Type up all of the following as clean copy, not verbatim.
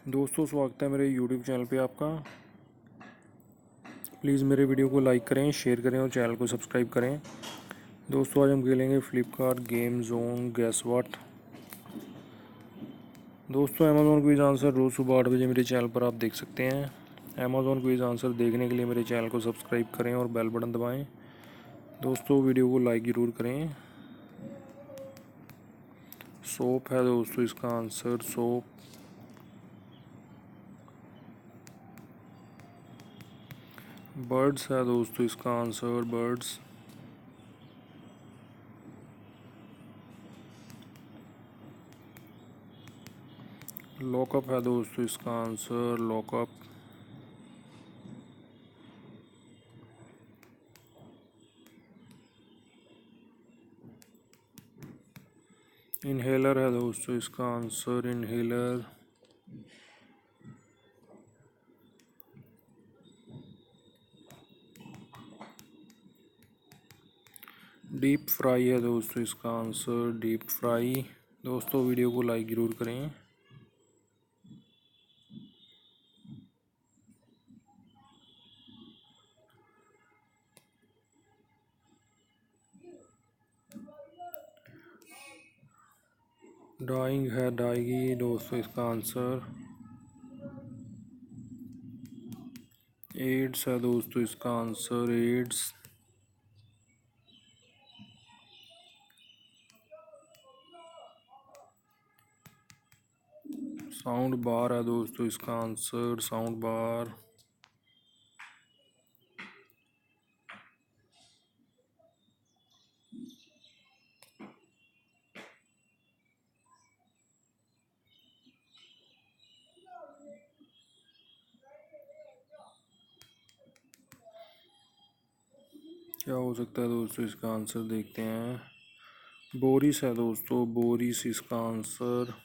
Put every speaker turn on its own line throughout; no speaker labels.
दोस्तों, स्वागत है मेरे YouTube चैनल पे आपका। प्लीज़ मेरे वीडियो को लाइक करें, शेयर करें और चैनल को सब्सक्राइब करें। दोस्तों, आज हम खेलेंगे Flipkart game zone gas what. दोस्तों, अमेज़ॉन क्विज आंसर रोज़ सुबह 8 बजे मेरे चैनल पर आप देख सकते हैं। अमेज़ॉन क्विज आंसर देखने के लिए मेरे चैनल को सब्सक्राइब करें और बेल बटन दबाएँ। दोस्तों, वीडियो को लाइक ज़रूर करें। सोप है दोस्तों इसका आंसर, सोप। बर्ड्स है दोस्तों इसका आंसर, बर्ड्स। लॉकअप है दोस्तों इसका आंसर, लॉकअप। इनहेलर है दोस्तों इसका आंसर, इनहेलर। डीप फ्राई है दोस्तों इसका आंसर, डीप फ्राई। दोस्तों, वीडियो को लाइक ज़रूर करें। डाइंग है, डाइगी दोस्तों इसका आंसर। एड्स है दोस्तों इसका आंसर, एड्स। साउंड बार है दोस्तों इसका आंसर, साउंड बार। क्या हो सकता है दोस्तों इसका आंसर, देखते हैं। बोरिस है दोस्तों, बोरिस इसका आंसर।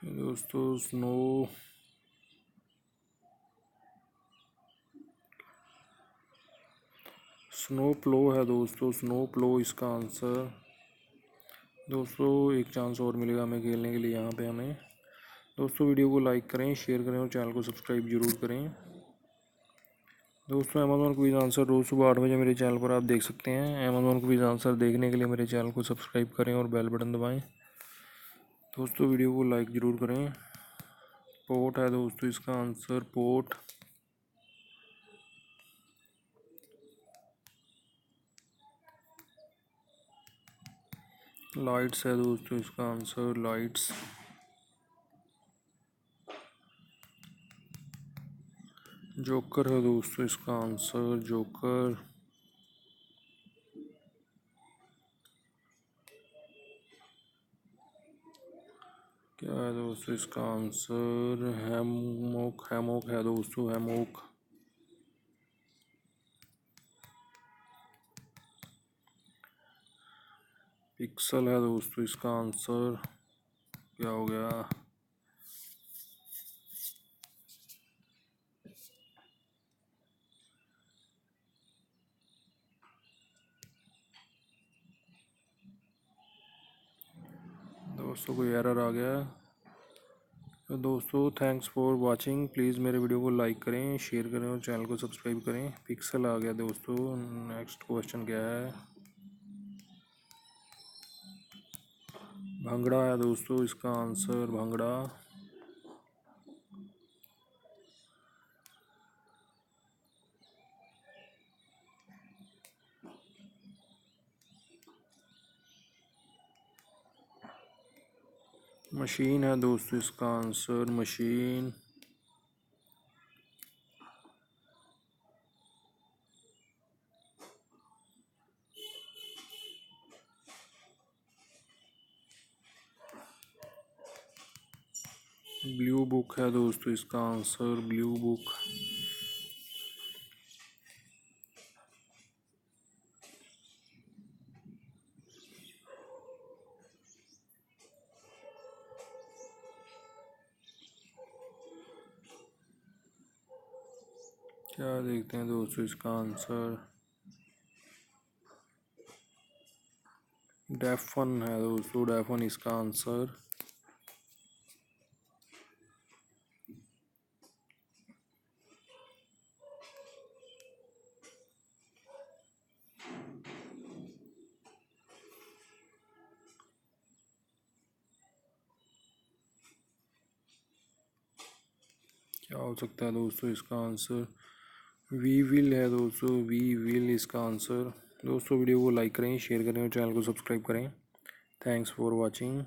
दोस्तों, स्नो। स्नो प्लो है दोस्तों, स्नो प्लो इसका आंसर। दोस्तों, एक चांस और मिलेगा हमें खेलने के लिए यहाँ पे हमें। दोस्तों, वीडियो को लाइक करें, शेयर करें और चैनल को सब्सक्राइब जरूर करें। दोस्तों, अमेज़ॉन क्विज आंसर रोज़ सुबह 8 बजे मेरे चैनल पर आप देख सकते हैं। अमेज़ॉन क्विज आंसर देखने के लिए मेरे चैनल को सब्सक्राइब करें और बेल बटन दबाएं। दोस्तों, वीडियो को लाइक ज़रूर करें। पोट है दोस्तों इसका आंसर, पोट। लाइट्स है दोस्तों इसका आंसर, लाइट्स। जोकर है दोस्तों इसका आंसर, जोकर। क्या है दोस्तों इसका आंसर, हैमोक, हैमोक है दोस्तों, हैमोक। पिक्सल है दोस्तों इसका आंसर। क्या हो गया? दोस्तों, कोई एरर आ गया। तो दोस्तों, थैंक्स फॉर वाचिंग। प्लीज़ मेरे वीडियो को लाइक करें, शेयर करें और चैनल को सब्सक्राइब करें। पिक्सल आ गया दोस्तों। नेक्स्ट क्वेश्चन क्या है? भंगड़ा है दोस्तों इसका आंसर, भंगड़ा। मशीन है दोस्तों इसका आंसर, मशीन। ब्लू बुक है दोस्तों इसका आंसर, ब्लू बुक। क्या देखते हैं दोस्तों इसका आंसर। डेफन है दोस्तों, डेफन इसका आंसर। क्या हो सकता है दोस्तों इसका आंसर। वी विल है दोस्तों, वी विल इसका आंसर। दोस्तों वीडियो को लाइक करें, शेयर करें और चैनल को सब्सक्राइब करें। Thanks for watching.